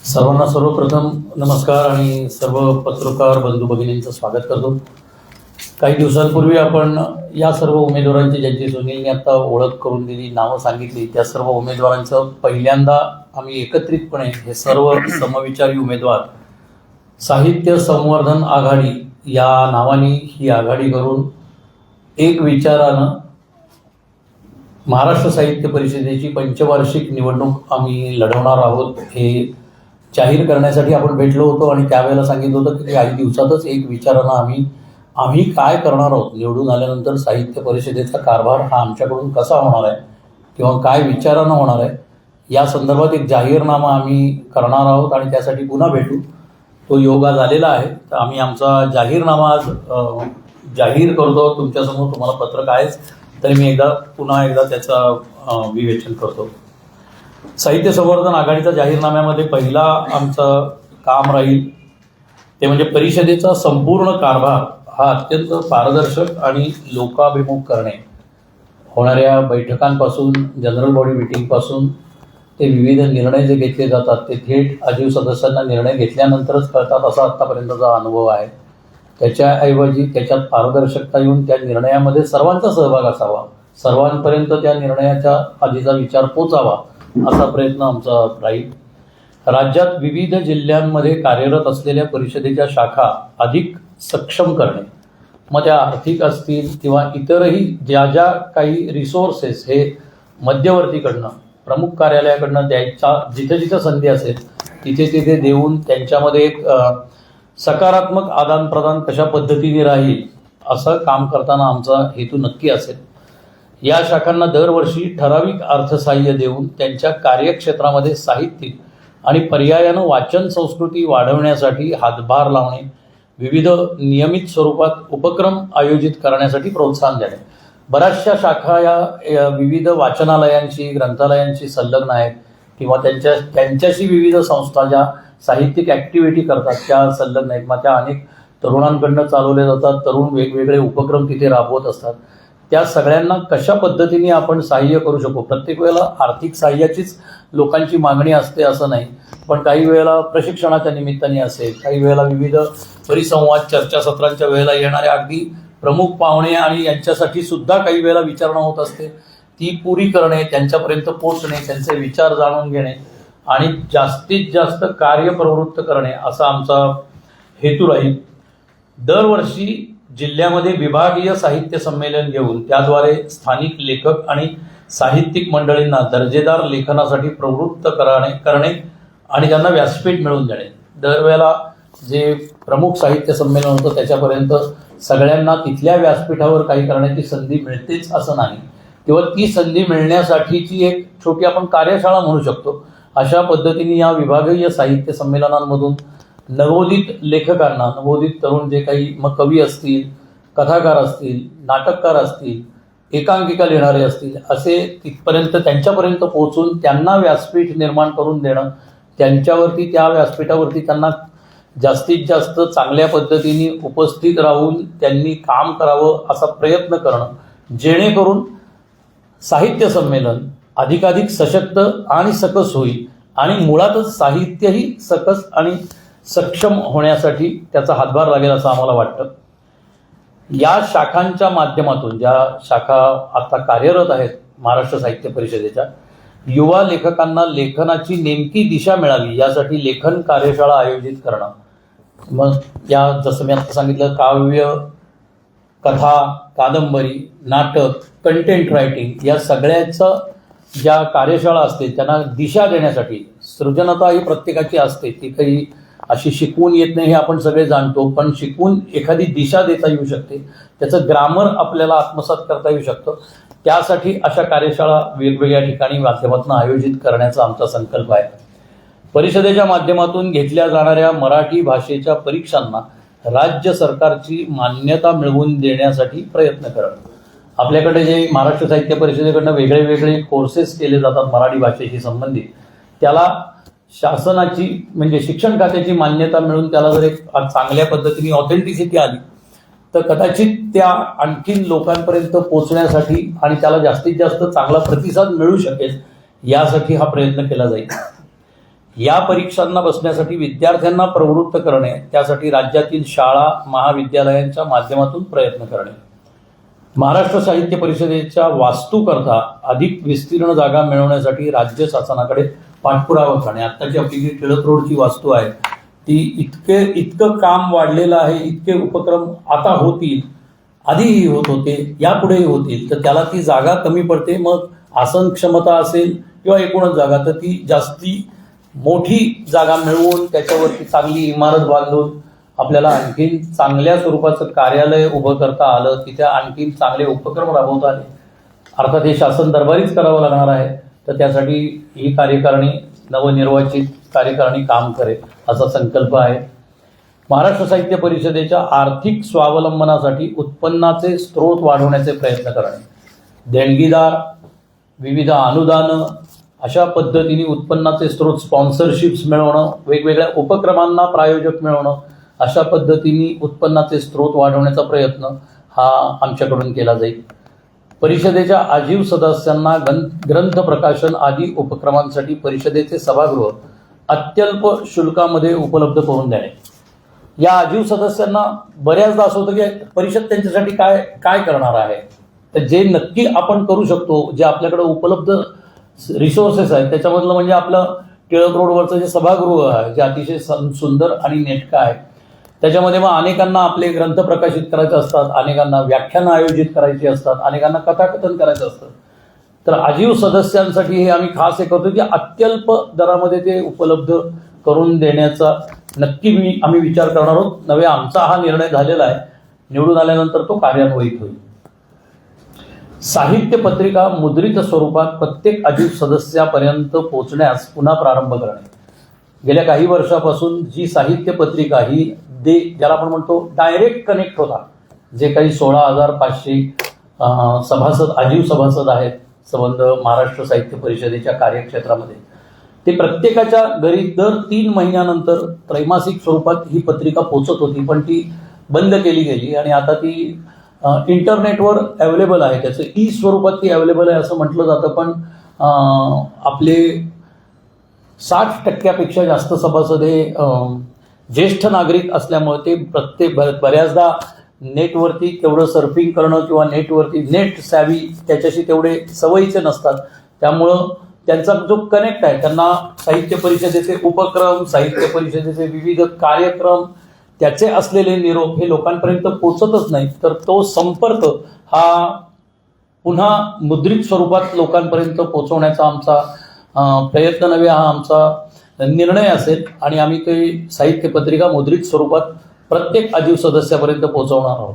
सर्वांना सर्वप्रथम नमस्कार आणि सर्व पत्रकार बंधू भगिनींचं स्वागत करतो। काही दिवसांपूर्वी आपण या सर्व उमेदवारांची ज्यांची सुनीलने आता ओळख करून दिली, नावं सांगितली, त्या सर्व उमेदवारांचं पहिल्यांदा आम्ही एकत्रितपणे हे सर्व समविचारी उमेदवार साहित्य संवर्धन आघाडी या नावाने ही आघाडी करून एक विचारानं महाराष्ट्र साहित्य परिषदेची पंचवार्षिक निवडणूक आम्ही लढवणार आहोत हे जाहीर करण्यासाठी आपण भेटलो होतो। आणि त्यावेळेला सांगितलं होतं की काही दिवसातच एक विचारानं आम्ही काय करणार आहोत, निवडून आल्यानंतर साहित्य परिषदेचा कारभार हा आमच्याकडून कसा होणार आहे किंवा काय विचारानं होणार आहे या संदर्भात एक जाहीरनामा आम्ही करणार आहोत आणि त्यासाठी पुन्हा भेटू। तो योग आज आलेला आहे, तर आम्ही आमचा जाहीरनामा आज जाहीर करतो तुमच्यासमोर। तुम्हाला पत्रक आहेच तरी मी पुन्हा एकदा त्याचा विवेचन करतो। साहित्य संवर्धन आघाडीच्या जाहीरनाम्यामध्ये पहिला आमचं काम राहील ते म्हणजे परिषदेचा संपूर्ण कारभार हा अत्यंत पारदर्शक आणि लोकाभिमुख करणे। होणाऱ्या बैठकांपासून, जनरल बॉडी मीटिंगपासून ते विविध निर्णय जे घेतले जातात ते थेट आजीव सदस्यांना निर्णय घेतल्यानंतरच कळतात असा आत्तापर्यंतचा अनुभव आहे। त्याच्याऐवजी त्याच्यात पारदर्शकता येऊन त्या निर्णयामध्ये सर्वांचा सहभाग असावा, सर्वांपर्यंत त्या निर्णयाच्या आधीचा विचार पोचावा असा प्रयत्न आमचा राहील। राज्यात विविध जिल्ह्यांमध्ये कार्यरत असलेल्या परिषदेच्या शाखा अधिक सक्षम करणे, मग त्या आर्थिक असतील किंवा इतरही ज्या काही रिसोर्सेस हे मध्यवर्तीकडनं, प्रमुख कार्यालयाकडनं द्यायचा जिथे जिथे संधी असेल तिथे देऊन त्यांच्यामध्ये एक सकारात्मक आदान प्रदान कशा पद्धतीने राहील असं काम करताना आमचा हेतू नक्की असेल। या शाखांना दरवर्षी ठराविक अर्थसहाय्य देऊन त्यांच्या कार्यक्षेत्रामध्ये साहित्यिक आणि पर्यायानं वाचन संस्कृती वाढवण्यासाठी हातभार लावणे, विविध नियमित स्वरूपात उपक्रम आयोजित करण्यासाठी प्रोत्साहन देणे। बऱ्याचशा शाखा या विविध वाचनालयांशी, ग्रंथालयांशी संलग्न आहेत किंवा त्यांच्याशी विविध संस्था ज्या साहित्यिक ॲक्टिव्हिटी करतात त्या संलग्न आहेत। मग त्या अनेक तरुणांकडनं चालवल्या जातात, तरुण वेगवेगळे उपक्रम तिथे राबवत असतात। त्या सगळ्यांना कशा पद्धतीने आपण सहाय्य करू शकू, प्रत्येक वेळेला आर्थिक सहाय्याचीच लोकांची मागणी असते असं नाही, पण काही वेळेला प्रशिक्षणाच्या निमित्ताने असेल, काही वेळेला विविध परिसंवाद चर्चासत्रांच्या वेळेला येणाऱ्या अगदी प्रमुख पाहुणे आणि यांच्यासाठी सुद्धा काही वेळेला विचारणा होत असते, ती पुरी करणे, त्यांच्यापर्यंत पोहोचणे, त्यांचे विचार जाणून घेणे आणि जास्तीत जास्त कार्यप्रवृत्त करणे असा आमचा हेतू राहील। दरवर्षी जिल्ह्यामध्ये विभागीय साहित्य संमेलन घेऊन त्याद्वारे स्थानिक लेखक आणि साहित्यिक मंडळींना दर्जेदार लेखनासाठी प्रवृत्त करणे आणि त्यांना व्यासपीठ मिळवून देणे। दरवेळेला जे प्रमुख साहित्य संमेलन होतं त्याच्यापर्यंत सगळ्यांना तिथल्या व्यासपीठावर काही करण्याची संधी मिळतेच असं नाही, किंवा ती संधी मिळण्यासाठीची एक छोटी आपण कार्यशाळा म्हणू शकतो। अशा पद्धतीने या विभागीय साहित्य संमेलनांमधून नवोदित लेखकांना, नवोदित तरुण जे काही मग कवी असतील, कथाकार असतील, नाटककार असतील, एकांकिका लिहिणारे असतील, असे तिथपर्यंत त्यांच्यापर्यंत पोहोचून त्यांना व्यासपीठ निर्माण करून देणं, त्यांच्यावरती त्या व्यासपीठावरती त्यांना जास्तीत जास्त चांगल्या पद्धतीने उपस्थित राहून त्यांनी काम करावं असा प्रयत्न करणं, जेणेकरून साहित्य संमेलन अधिकाधिक सशक्त आणि सकस होईल आणि मुळातच साहित्यही सकस आणि सक्षम होण्यासाठी त्याचा हातभार लागेल असं आम्हाला वाटतं। या शाखांच्या माध्यमातून, ज्या शाखा आता कार्यरत आहेत महाराष्ट्र साहित्य परिषदेच्या, युवा लेखकांना लेखनाची नेमकी दिशा मिळावी यासाठी लेखन कार्यशाळा आयोजित करणं, मग या जसं मी आता सांगितलं काव्य, कथा, कादंबरी, नाटक, कंटेंट रायटिंग या सगळ्याचं ज्या कार्यशाळा असते त्यांना दिशा देण्यासाठी, सृजनता ही प्रत्येकाची असते, ती काही अशी शिकवून येत नाही हे आपण सगळे जाणतो, पण शिकवून एखादी दिशा देता येऊ शकते, त्याचं ग्रामर आपल्याला आत्मसात करता येऊ शकतं। त्यासाठी अशा कार्यशाळा वेगवेगळ्या ठिकाणी माध्यमातून आयोजित करण्याचा आमचा संकल्प आहे। परिषदेच्या माध्यमातून घेतल्या जाणाऱ्या मराठी भाषेच्या परीक्षांना राज्य सरकारची मान्यता मिळवून देण्यासाठी प्रयत्न करणं। आपल्याकडे जे महाराष्ट्र साहित्य परिषदेकडनं वेगळे कोर्सेस केले जातात मराठी भाषेशी संबंधित, त्याला शासनाची म्हणजे शिक्षण खात्याची मान्यता मिळून त्याला जर एक चांगल्या पद्धतीने ऑथेंटिसिटी आली तर कदाचित त्या आणखीन लोकांपर्यंत पोहोचण्यासाठी आणि त्याला जास्तीत जास्त चांगला प्रतिसाद मिळू शकेल यासाठी हा प्रयत्न केला जाईल। या परीक्षांना बसण्यासाठी विद्यार्थ्यांना प्रवृत्त करणे, त्यासाठी राज्यातील शाळा महाविद्यालयांच्या माध्यमातून प्रयत्न करणे, महाराष्ट्र साहित्य परिषदेच्या वास्तूकरता अधिक विस्तीर्ण जागा मिळवण्यासाठी राज्य शासनाकडे पाठपुरावा करणे. आत्ताची आपली जी टिळक रोडची वास्तू आहे ती इतकं काम वाढलेलं आहे, इतके उपक्रम आता होतील, आधीही होत होते, यापुढेही होतील, तर त्याला ती जागा कमी पडते. मग आसन क्षमता असेल किंवा एकूणच जागा, तर ती जास्ती मोठी जागा मिळवून त्याच्यावरती चांगली इमारत बांधून आपल्याला आणखीन चांगल्या स्वरूपाचं कार्यालय उभं करता आलं, तिथे आणखीन चांगले उपक्रम राबवता आले. अर्थात हे शासन दरबारीच करावं लागणार आहे, तर त्यासाठी ही कार्यकारिणी, नवनिर्वाचित कार्यकारिणी काम करेल असा संकल्प आहे. महाराष्ट्र साहित्य परिषदेच्या आर्थिक स्वावलंबनासाठी उत्पन्नाचे स्रोत वाढवण्याचे प्रयत्न करणे, देणगीदार, विविध अनुदानं, अशा पद्धतीने उत्पन्नाचे स्रोत, स्पॉन्सरशिप्स मिळवणं, वेगवेगळ्या उपक्रमांना प्रायोजक मिळवणं, अशा पद्धतीने उत्पन्नाचे स्रोत वाढवण्याचा प्रयत्न हा आमच्याकडून केला जाईल. परिषदेच्या आजीव सदस्यांना ग्रंथ प्रकाशन आदी उपक्रमांसाठी परिषदेचे सभागृह अत्यल्प शुल्कामध्ये उपलब्ध करून देणे. या आजीव सदस्यांना बऱ्याचदा असं होतं की परिषद त्यांच्यासाठी काय काय करणार आहे, तर जे नक्की आपण करू शकतो, जे आपल्याकडे उपलब्ध रिसोर्सेस आहेत त्याच्यामधलं म्हणजे आपलं टिळक रोडवरचं जे सभागृह आहे, जे अतिशय सुंदर आणि नेटकं आहे. त्याच्यामध्ये मग अनेकांना आपले ग्रंथ प्रकाशित करायचे असतात, अनेकांना व्याख्यानं आयोजित करायची असतात, अनेकांना कथाकथन करायचं असतं. तर आजीव सदस्यांसाठी हे आम्ही खास हे करतो की अत्यल्प दरामध्ये ते उपलब्ध करून देण्याचा नक्की आम्ही विचार करणार आहोत. नव्हे, आमचा हा निर्णय झालेला आहे, निवडून आल्यानंतर तो कार्यान्वयित होईल. साहित्य पत्रिका मुद्रित स्वरूपात प्रत्येक आजीव सदस्यापर्यंत पोहोचण्यास पुन्हा प्रारंभ करणे. गेल्या काही वर्षापासून जी साहित्य पत्रिका ही ज्याला आपण म्हणतो डायरेक्ट कनेक्ट होता, जे काही 16,500 सभासद, आजीव सभासद आहेत संबंध महाराष्ट्र साहित्य परिषदेच्या कार्यक्षेत्रामध्ये, ते प्रत्येकाच्या घरी दर 3 महिन्यानंतर त्रैमासिक स्वरूपात ही पत्रिका पोचत होती, पण ती बंद केली गेली आणि आता ती इंटरनेटवर अवेलेबल आहे. त्याचं ई स्वरूपात ती अवेलेबल आहे असं म्हटलं जातं, पण आपले 60% जास्त सभासद हे ज्येष्ठ नागरिक असल्यामुळे ते बऱ्याचदा नेटवरती तेवढं सर्फिंग करणं किंवा नेटवरती नेट सॅवी त्याच्याशी तेवढे सवयीचे नसतात. त्यामुळं त्यांचा जो कनेक्ट आहे, त्यांना साहित्य परिषदेचे उपक्रम, साहित्य परिषदेचे विविध कार्यक्रम, त्याचे असलेले निरोप हे लोकांपर्यंत पोचतच नाही. तर तो संपर्क हा पुन्हा मुद्रित स्वरूपात लोकांपर्यंत पोचवण्याचा आमचा प्रयत्न नव्हे, हा आमचा निर्णय असेल आणि आम्ही ते साहित्य पत्रिका मुद्रित स्वरूपात प्रत्येक आजीव सदस्यापर्यंत पोहोचवणार आहोत.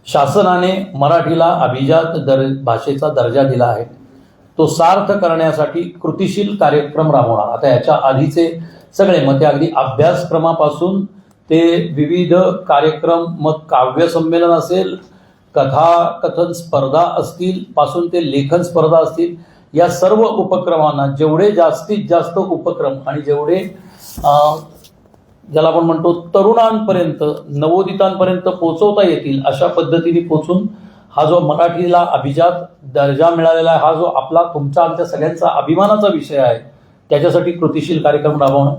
शासनाने मराठीला अभिजात भाषेचा दर्जा दिला आहे, तो सार्थ करण्यासाठी कृतिशील कार्यक्रम राबवणार. आता याच्या आधीचे सगळे, मग ते अगदी अभ्यासक्रमापासून ते विविध कार्यक्रम, मग काव्य संमेलन असेल, कथाकथन स्पर्धा असतील, पासून ते लेखन स्पर्धा असतील, या सर्व उपक्रमांना जेवढे जास्तीत जास्त उपक्रम आणि जेवढे ज्याला आपण म्हणतो तरुणांपर्यंत, नवोदितांपर्यंत पोहोचवता येतील अशा पद्धतीने पोचून हा जो मराठीला अभिजात दर्जा मिळालेला आहे, हा जो आपला, तुमचा, आमच्या सगळ्यांचा अभिमानाचा विषय आहे, त्याच्यासाठी कृतिशील कार्यक्रम राबवणं.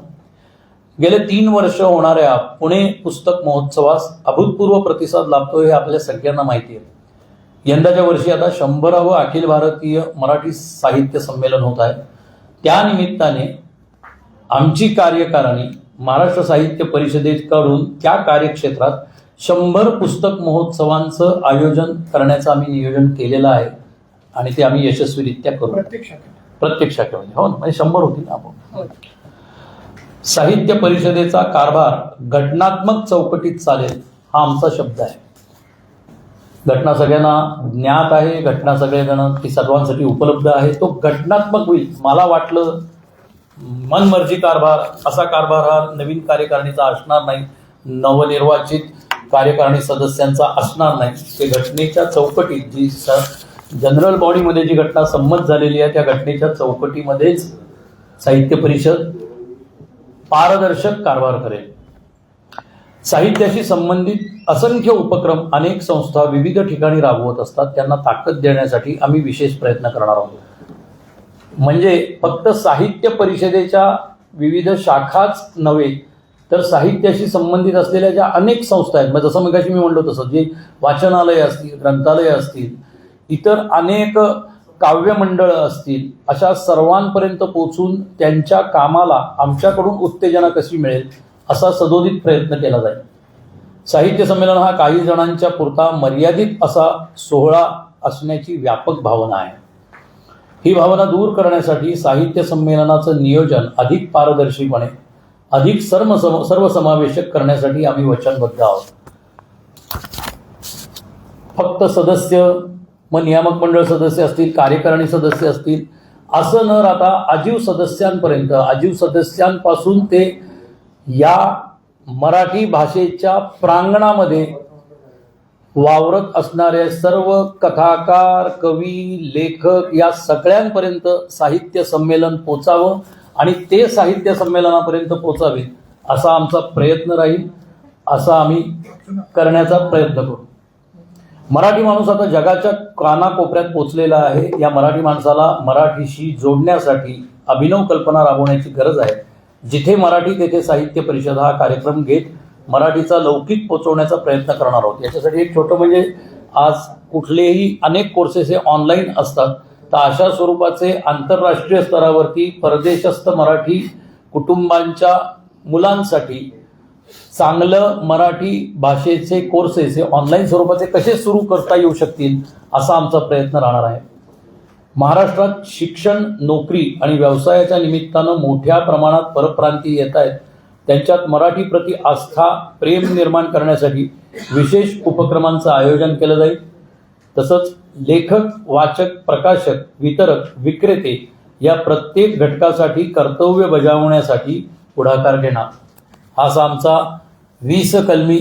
गेले 3 वर्ष होणाऱ्या पुणे पुस्तक महोत्सवास अभूतपूर्व प्रतिसाद लाभतो हे आपल्या सगळ्यांना माहिती आहे. यंदाच्या वर्षी आता 100वे अखिल भारतीय मराठी साहित्य संमेलन होत आहे. त्यानिमित्ताने आमची कार्यकारिणी महाराष्ट्र साहित्य परिषदेकडून त्या कार्यक्षेत्रात 100 पुस्तक महोत्सवांचं आयोजन करण्याचं आम्ही नियोजन केलेलं आहे आणि ते आम्ही यशस्वीरित्या करू. प्रत्येक शाखेमध्ये हो, म्हणजे 100 होतील ना आपण. साहित्य परिषदेचा कारभार घटनात्मक चौकटीत चालेल हा आमचा शब्द आहे. घटना सगळ्यांना ज्ञात आहे, घटना सगळेजण ती सर्वांसाठी उपलब्ध आहे. तो घटनात्मक होईल. मला वाटलं मनमर्जी कारभार, असा कारभार हा नवीन कार्यकारिणीचा असणार नाही, नवनिर्वाचित कार्यकारिणी सदस्यांचा असणार नाही. ते घटनेच्या चौकटीत, जी जनरल बॉडीमध्ये जी घटना संमत झालेली आहे त्या घटनेच्या चौकटीमध्येच साहित्य परिषद पारदर्शक कारभार करेल. साहित्याशी संबंधित असंख्य उपक्रम अनेक संस्था विविध ठिकाणी राबवत असतात, त्यांना ताकद देण्यासाठी आम्ही विशेष प्रयत्न करणार आहोत. म्हणजे फक्त साहित्य परिषदेच्या विविध शाखाच नव्हे तर साहित्याशी संबंधित असलेल्या ज्या अनेक संस्था आहेत, मग जसं मगाशी मी म्हणलो तसं जे वाचनालय असतील, ग्रंथालय असतील, इतर अनेक काव्यमंडळं असतील, अशा सर्वांपर्यंत पोचून त्यांच्या कामाला आमच्याकडून उत्तेजना कशी मिळेल असा सदोदित प्रयत्न केला जाईल. साहित्य संमेलन हा काही जणांच्या पुरता मर्यादित असा सोहळा असण्याची व्यापक भावना आहे. ही भावना दूर करण्यासाठी साहित्य संमेलनाचं नियोजन अधिक पारदर्शीपणे, अधिक सर्वसमावेशक करण्यासाठी आम्ही वचनबद्ध आहोत. फक्त सदस्य, मग नियामक मंडळ सदस्य असतील, कार्यकारिणी सदस्य असतील, असं न राहता आजीव सदस्यांपर्यंत, आजीव सदस्यांपासून ते या मराठी भाषेच्या प्रांगणामध्ये वावरत असणारे सर्व कथाकार, कवी, लेखक या सगळ्यांपर्यंत साहित्य संमेलन पोचावं आणि ते साहित्य संमेलनापर्यंत पोचावे असा आमचा प्रयत्न राहील. असा आम्ही करण्याचा प्रयत्न करू. मराठी माणूस आता जगाच्या कानाकोपऱ्यात पोचलेला आहे. या मराठी माणसाला मराठीशी जोडण्यासाठी अभिनव कल्पना राबवण्याची गरज आहे. जिथे मराठी तेथे साहित्य परिषद हा कार्यक्रम घेत मराठीचा लौकिक पोचवण्याचा प्रयत्न करणार आहोत. याच्यासाठी एक छोटं म्हणजे आज कुठलेही अनेक कोर्सेस हे ऑनलाईन असतात, तर अशा स्वरूपाचे आंतरराष्ट्रीय स्तरावरती परदेशस्थ मराठी कुटुंबांच्या मुलांसाठी चांगलं मराठी भाषेचे कोर्सेस हे ऑनलाईन स्वरूपाचे कसे सुरू करता येऊ शकतील असा आमचा प्रयत्न राहणार आहे. महाराष्ट्रात शिक्षण, नोकरी आणि व्यवसायाच्या निमित्तानं मोठ्या प्रमाणात परप्रांतीय येत आहेत. त्यांच्यात मराठीप्रती आस्था, प्रेम निर्माण करण्यासाठी विशेष उपक्रमांचं आयोजन केलं जाईल. तसंच लेखक, वाचक, प्रकाशक, वितरक, विक्रेते या प्रत्येक घटकासाठी कर्तव्य बजावण्यासाठी पुढाकार घेणार हा असा आमचा 20 कलमी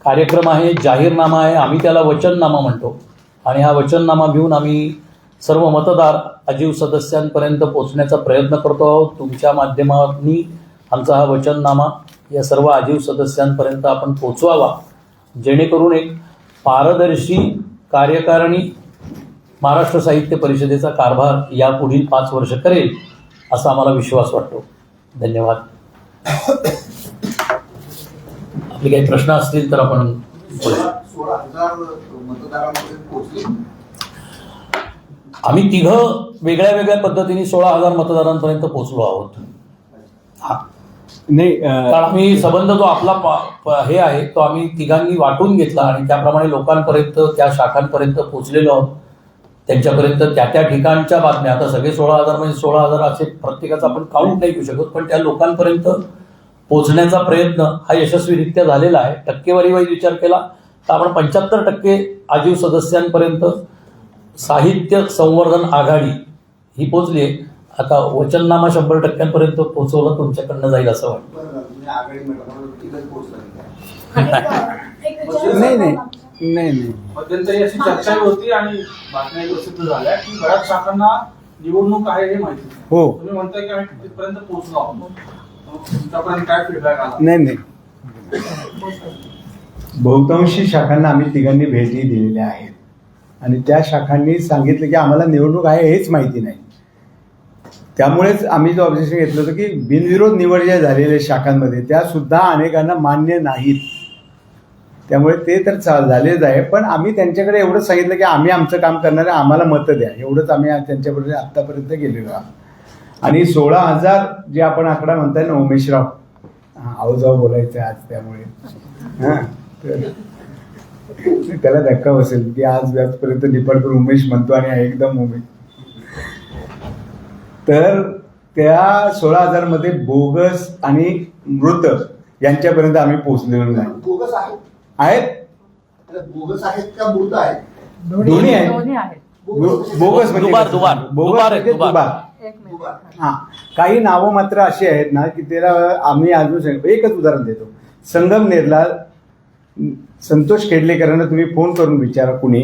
कार्यक्रम आहे, जाहीरनामा आहे. आम्ही त्याला वचननामा म्हणतो आणि हा वचननामा घेऊन आम्ही सर्व मतदार आजीव सदस्यांपर्यंत पोचण्याचा प्रयत्न करतो आहोत. तुमच्या माध्यमातून आमचा हा वचननामा या सर्व आजीव सदस्यांपर्यंत आपण पोचवावा, जेणेकरून एक पारदर्शी कार्यकारिणी महाराष्ट्र साहित्य परिषदेचा कारभार या पुढील 5 वर्ष करेल असा आम्हाला विश्वास वाटतो. धन्यवाद. आपले काही प्रश्न असतील तर आपण 16,000 मतदारांमध्ये पोहोचले. आम्ही तिघं वेगळ्या वेगळ्या पद्धतीने 16,000 मतदारांपर्यंत पोहोचलो आहोत. नाही, कारण आम्ही संबंध जो आपला हे आहे तो आम्ही तिघांनी वाटून घेतला आणि त्याप्रमाणे लोकांपर्यंत, त्या शाखांपर्यंत पोहोचलेलो आहोत. त्यांच्यापर्यंत त्या ठिकाणच्या बातम्या, आता सगळे 16,000 म्हणजे 16,000 असे प्रत्येकाचा आपण काउंट नाही करू शकत, पण त्या लोकांपर्यंत पोहोचण्याचा प्रयत्न हा यशस्वीरित्या झालेला आहे. टक्केवारी वाईज विचार केला तर आपण 75% आजीव सदस्यांपर्यंत साहित्य संवर्धन आघाडी ही पोचली आहे. आता वचननामा 100% पोहोचवलं तुमच्याकडनं जाईल असं वाटतं. बरं झालं, तुम्ही आघाडी म्हटलं तिथंच पोहोचला. नाही. मध्यंतरी अशी चर्चा होती आणि बातम्या प्रसिद्ध झाल्या की बऱ्याच शाखांना निवडणूक आहे हे माहिती नाही. हो. तुम्ही म्हणताय की आम्ही तिथपर्यंत पोहोचलो आहोत. तुमच्यापर्यंत काय फीडबॅक आला? नाही. बहुतांशी शाखांना आम्ही तिघांनी भेटी दिलेल्या आहेत आणि त्या शाखांनी सांगितलं की आम्हाला निवडणूक आहे हेच माहिती नाही. त्यामुळेच आम्ही जो ऑब्जेक्शन घेतलं होतं की बिनविरोध निवड ज्या झालेल्या शाखांमध्ये त्या सुद्धा अनेकांना मान्य नाहीत. त्यामुळे ते तर झालेच आहे, पण आम्ही त्यांच्याकडे एवढंच सांगितलं की आम्ही आमचं काम करणार आहे, आम्हाला मतं द्या, एवढंच आम्ही त्यांच्याबरोबर आत्तापर्यंत गेलेलो आहोत. आणि 16,000 जे आपण आकडा म्हणताय ना उमेशराव, आवाजाव बोलायचं आज, त्यामुळे हां तर त्याला धक्का बसेल की आज व्याजपर्यंत निपाडकर उमेश म्हणतो आणि एकदम उमेश. तर त्या 16,000 मध्ये बोगस आणि मृत यांच्यापर्यंत आम्ही पोहोचलेलो नाही. बोगस आहेत आहेत बोगस आहेत का मृत आहेत? दोन्ही आहेत. बोगस म्हणजे दुबार. हा, काही नावं मात्र अशी आहेत ना की त्याला आम्ही अजून एकच उदाहरण देतो. संगमनेरला संतोष खेडलेकरांना तुम्ही फोन करून विचारा कुणी,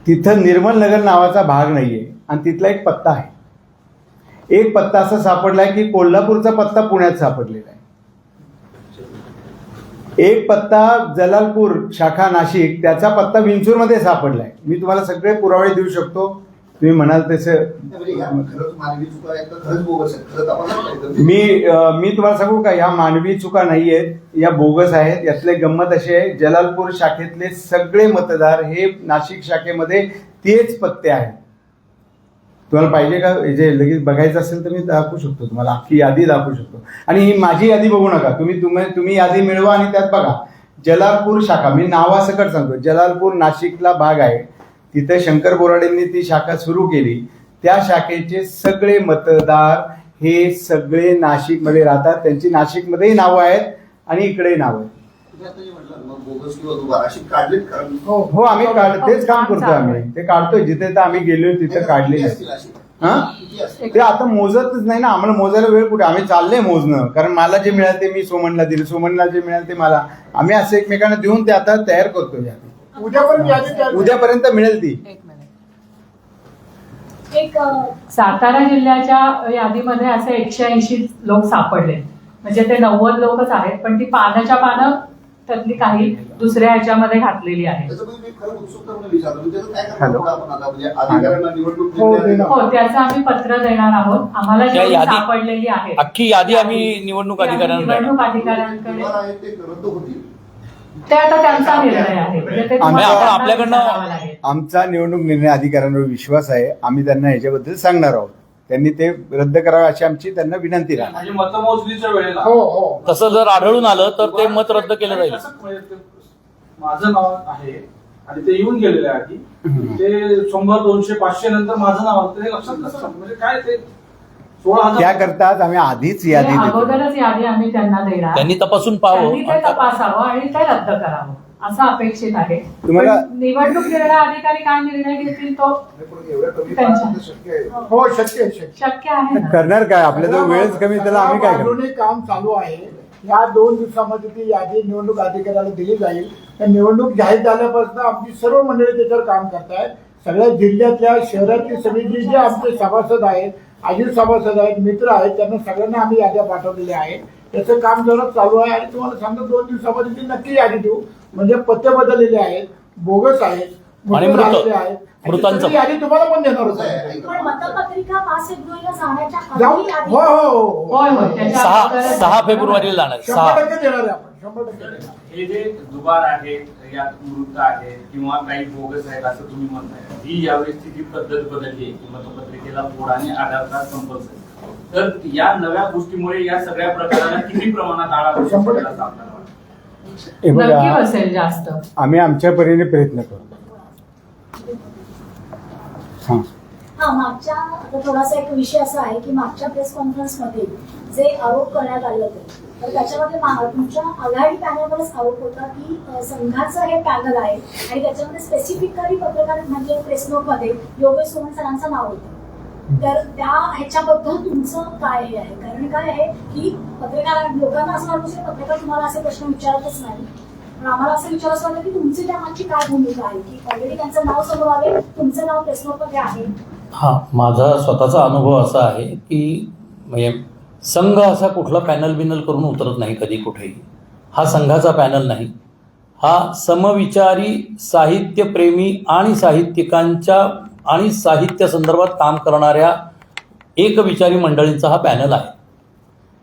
तिथं निर्मल नगर नावाचा भाग नाहीये आणि तिथला एक पत्ता आहे. एक पत्ता असा सापडलाय की कोल्हापूरचा पत्ता पुण्यात सापडलेला आहे. एक पत्ता जलालपूर शाखा नाशिक, त्याचा पत्ता विंचूरमध्ये सापडलाय. मी तुम्हाला सगळे पुरावे देऊ शकतो. तुम्ही म्हणाल तसं म्हणजे ह्या खरंच मानवी चुका आहेत तर खरंच बोगस आहेत, खरंच आपण काय करतो? मी तुम्हाला सांगू का, ह्या मानवी चुका नाही आहेत, या बोगस आहेत. यातले गंमत अशी आहे, जलालपूर शाखेतले सगळे मतदार हे नाशिक शाखेमध्ये तेच पत्ते आहेत. तुम्हाला पाहिजे का, जे लगेच बघायचं असेल तर मी दाखवू शकतो तुम्हाला, अख्खी यादी दाखवू शकतो. आणि ही माझी यादी बघू नका तुम्ही यादी मिळवा आणि त्यात बघा जलालपूर शाखा, मी नावासकट सांगतो, जलालपूर नाशिकला भाग आहे, तिथे शंकर बोराडेंनी ती शाखा सुरू केली. त्या शाखेचे सगळे मतदार हे सगळे नाशिकमध्ये राहतात, त्यांची नाशिकमध्येही नावं आहेत आणि इकडेही नावं आहेत. तुम्ही आता जे म्हटलं मग बोगस किंवा दुबार अशी काढलीत का? हो आम्ही तेच काम करतोय, आम्ही ते काढतोय. जिथे आम्ही गेलो तिथे काढले किती नाही. असतील अशी? हा किती असतील? ते आता मोजतच नाही ना, आम्हाला मोजायला वेळ कुठे, आम्ही चाललंय मोजणं. कारण मला जे मिळालं ते मी सोमनला दिलं, सोमनला जे मिळालं ते मला, आम्ही असं एकमेकांना देऊन ते आता तयार करतोय. उद्यापर्यंत मिळेल ती. एक सातारा जिल्ह्याच्या यादीमध्ये असे 180 लोक सापडले, म्हणजे ते 90 लोकच आहेत, पण ती पानाच्या पानं त्यातली काही दुसऱ्या ह्याच्यामध्ये घातलेली आहेत. त्याच्यामध्ये मी खरं उत्सुकता म्हणून विचारतो, म्हणजे त्याचं काय हॅलो. करणार आपण आता, म्हणजे अधिकाऱ्यांना निवडणूक हो, निर्णय- देणार. हो, त्याचं आम्ही पत्र देणार आहोत. आम्हाला त्या जी यादी- सापडलेली आहे अख्खी यादी आम्ही निवडणूक अधिकाऱ्यांना देणार. निवडणूक अधिकाऱ्यांकडे, दुबार आहेत ते रद्द होतील. ते आता त्यांचा निर्णय आहे. म्हणजे ते तुम्हाला आपण त्यांना आपल्याकडनं- विचारावं लागेल. आमचा निवडणूक निर्णय अधिकाऱ्यांवर विश्वास आहे, आम्ही त्यांना ह्याच्याबद्दल सांगणार आहोत. त्यांनी ते रद्द करावे अशी आमची त्यांना विनंती राहणार. म्हणजे मतमोजणीच्या वेळेला तसं जर आढळून आलं तर ते मत रद्द केलं जाईल. कसं म्हणजे ते माझं नाव आहे आणि ते येऊन गेलेले आहे आधी, ते 100, 200, 500 नंतर माझं नाव आलं, ते लक्षात नसतं. म्हणजे काय ते 16,000 त्याकरताच आम्ही आधीच यादी ते देतो. अगोदरच यादी आम्ही त्यांना देणार. त्यांनी तपासून त्यांनी ते पाहावं. तपासावं आणि ते रद्द करावं असं अपेक्षित आहे. तुम्हाला- पण निवडणूक निर्णय अधिकारी काय निर्णय घेतील तो पण एवढ्या कमी त्यांच्या- काळात ते शक्य आहे. हो शक्य आहे, शक्य आहे. शक्य आहे ना. करणार काय, आपल्याजवळ वेळच कमी, त्याला आम्ही काय करणार. बाजूने काम चालू आहे. या 2 दिवसामध्ये ती यादी निवडणूक अधिकाऱ्याला दिली जाईल. त्या निवडणूक जाहीर झाल्यापासून आमची सर्व मंडळी त्याच्यावर काम करतायत. सगळ्या जिल्ह्यातल्या शहरातली सगळी जे आमचे सभासद आहेत, आजीव सभासद आहेत, मित्र आहेत, त्यांना सगळ्यांना आम्ही याद्या पाठवलेल्या आहेत. त्याचं काम जोरात चालू आहे आणि तुम्हाला सांगतो 2 दिवसामध्ये ती नक्की यादी देऊ. म्हणजे पत्ते बदललेले आहेत, बोगस आहेत, आणि मृत मृत- झालेले आहेत. आणि मृतांचं- सगळी यादी तुम्हाला पण देणारच आहे. पण मतपत्रिका 5 फेब्रुवारीला जाण्याच्या जाऊ आधी यादी- हो हो हो होय होय त्याच्या 6 फेब्रुवारीला जाणार. 100% देणार आहे आपण, 100% देणार. हे जे दुबार आहेत यात मृत आहेत किंवा काही बोगस आहेत असं तुम्ही म्हणताय, ही यावेळेसची जी पद्धत बदलली आहे की मतपत्रिकेला कोड आणि आधार कार्ड कंपल्सरी, तर या नव्या गोष्टीमुळे या सगळ्या प्रकाराला किती प्रमाणात आळा बसू शकेल असं आपल्याला वाटतं? हे नक्की बघा, बसेल जास्त. आम्ही आमच्या परीने प्रयत्न करू. हा हा मागच्या आता थोडासा एक विषय असा आहे की मागच्या प्रेस कॉन्फरन्समध्ये जे आरोप करण्यात आले होते तर त्याच्यामध्ये तुमच्या आघाडी पॅनलवरच आरोप होता की संघाचं हे पॅनल आहे आणि त्याच्यामध्ये स्पेसिफिकली पत्रकार म्हणजे प्रेस नोटमध्ये योगेश सोमन सरांचं नाव होतं. तर त्या ह्याच्याबद्दल तुमचं काय हे आहे? कारण काय आहे की पत्रकार लोकांना असं वाटतं की पत्रकार तुम्हाला असे प्रश्न विचारतच नाही, पण आम्हाला असं विचारायचं वाटतं की तुमची त्यामागची काय भूमिका आहे की ऑलरेडी त्यांचं नाव समोर आले, तुमचं नाव प्रेस नोटमध्ये आहे. हा, माझा स्वतःचा अनुभव असा आहे की म्हणजे संघ असा कुठला पॅनल बिनल करून उतरत नाही कधी कुठेही. हा संघाचा पॅनल नाही, हा समविचारी साहित्यप्रेमी आणि साहित्यिकांच्या आणि साहित्य संदर्भात काम करणाऱ्या एकविचारी मंडळींचा हा पॅनल आहे.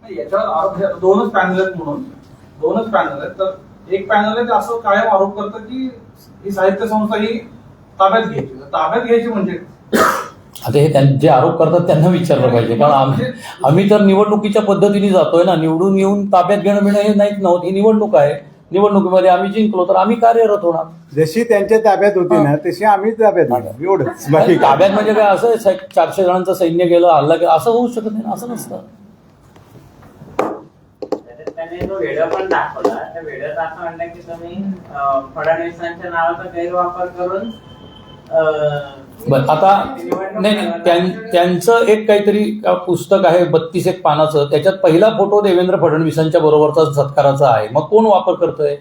नाही, याच्यावर आरोप हे 2च पॅनल आहेत म्हणून 2च पॅनल आहेत. तर एक पॅनल आहे ते असं कायम आरोप करतं की ही साहित्य संस्था ही ताब्यात घ्यायची. ताब्यात घ्यायची म्हणजे आता हे जे आरोप करतात त्यांना विचारलं पाहिजे, कारण आम्ही तर निवडणुकीच्या पद्धतीने जातोय ना. निवडून येऊन ताब्यात घेणं बिणं हे नाहीच नव्हतं. ही निवडणूक आहे, निवडणुकीमध्ये आम्ही जिंकलो तर आम्ही कार्यरत होणार. जशी त्यांच्या ताब्यात होती ना तशी आम्ही ताब्यात घेणार, एवढंच. बाकी काय. ताब्यात म्हणजे काय असं 400 जणांचं सैन्य गेलं, हल्ला केला असं होऊ शकत नाही ना, असं नसतं. त्याने जो व्हिडिओ पण दाखवला त्या व्हिडिओत असं म्हणलं की तुम्ही फडणवीसांच्या नावाचा गैरवापर करून बरं, आता नाही, त्यांचं एक काहीतरी पुस्तक आहे 32 पानाचं, त्याच्यात पहिला फोटो देवेंद्र फडणवीसांच्या बरोबरचा सत्काराचा आहे. मग कोण वापर करतोय?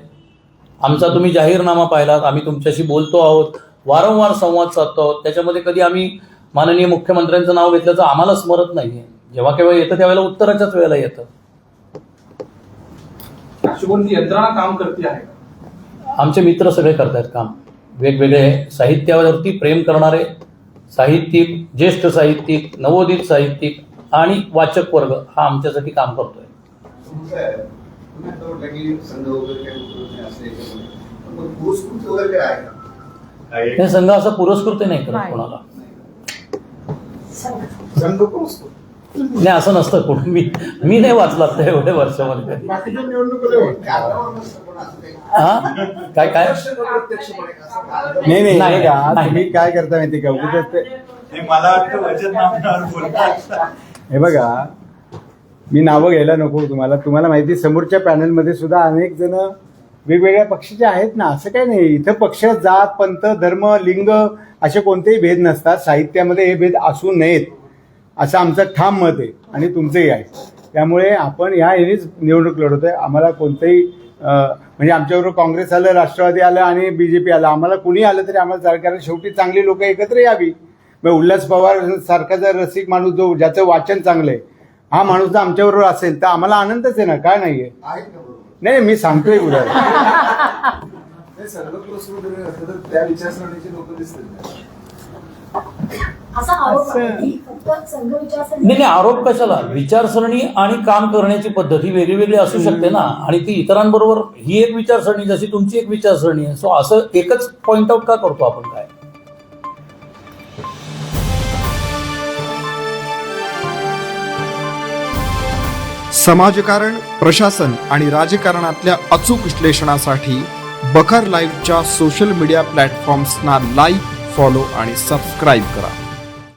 आमचा तुम्ही जाहीरनामा पाहिलात, आम्ही तुमच्याशी बोलतो आहोत, वारंवार संवाद साधतो आहोत. त्याच्यामध्ये कधी आम्ही माननीय मुख्यमंत्र्यांचं नाव घेतल्याचं आम्हाला स्मरत नाहीये. जेव्हा केव्हा येतं त्यावेळेला उत्तराच्याच वेळेला येतं. अशी कोणती यंत्रणा काम करते आहे? आमचे मित्र सगळे करतायत काम, वेगवेगळे साहित्यावरती प्रेम करणारे साहित्यिक, ज्येष्ठ साहित्यिक, नवोदित साहित्यिक आणि वाचक वर्ग हा आमच्यासाठी काम करतोय. तुम्ही आता म्हटलं की संघ वगैरे काही उपयोग नाही असं याच्यामध्ये. पण मग पुरस्कृत वगैरे काय आहे का? हे संघ असं पुरस्कृत नाही करत नाही. कोणाला. संघ पुरस्कृत नाही असं नसतं कोण. मी नाही वाचला आता एवढ्या वर्षामध्ये कधी. बाकीच्या निवडणुकीला कागदावर नसतं पण असं काही हा काय काय प्रत्यक्षपणे असं कागदावर- नाही नाही, का नाही. तुम्ही काय करता माहिती का उगीच ते मला वाटतं वचननाम्यावर बोलतात. हे बघा मी नावं घ्यायला नको तुम्हाला माहिती समोरच्या पॅनलमध्ये सुद्धा अनेक जण वेगवेगळ्या पक्षाचे आहेत ना. असं काही नाही. इथं पक्ष, जात, पंथ, धर्म, लिंग असे कोणतेही भेद नसतात. साहित्यामध्ये हे भेद असू नयेत असं आमचं ठाम मत आहे आणि तुमचंही आहे. त्यामुळे आपण ह्या ह्यानेच निवडणूक लढवतोय. आम्हाला कोणतेही म्हणजे आमच्याबरोबर काँग्रेस आलं, राष्ट्रवादी आलं आणि BJP आलं, आम्हाला कुणी आलं तरी आम्हाला चालेल. कारण शेवटी चांगली लोक एकत्र यावी. मग उल्हास पवार सारखा जर रसिक माणूस जो ज्याचं वाचन चांगलं आहे हा माणूस जर आमच्याबरोबर असेल तर आम्हाला आनंदच आहे ना. काय नाहीये. आहेत का बरोबर? नाही मी सांगतोय उदाहरण. नाही, संघ पुरस्कृत वगैरे असलं तर त्या विचारसरणीचे लोक दिसतील. असा आरोप आहे की फक्त संघ विचारसरणी नाही नाही आरोप कशाला. विचारसरणी आणि काम करण्याची पद्धत ही वेगळी वेगळी असू शकते ना. आणि ती इतरांबरोबर ही एक विचारसरणी जशी तुमची एक विचारसरणी आहे. सो असं एकच पॉइंट आउट का करतो आपण काय. समाजकारण, प्रशासन आणि राजकारणातल्या अचूक विश्लेषणासाठी बखर लाईव्हच्या सोशल मीडिया प्लॅटफॉर्म्सना लाईक, फॉलो आणि सबस्क्राईब करा.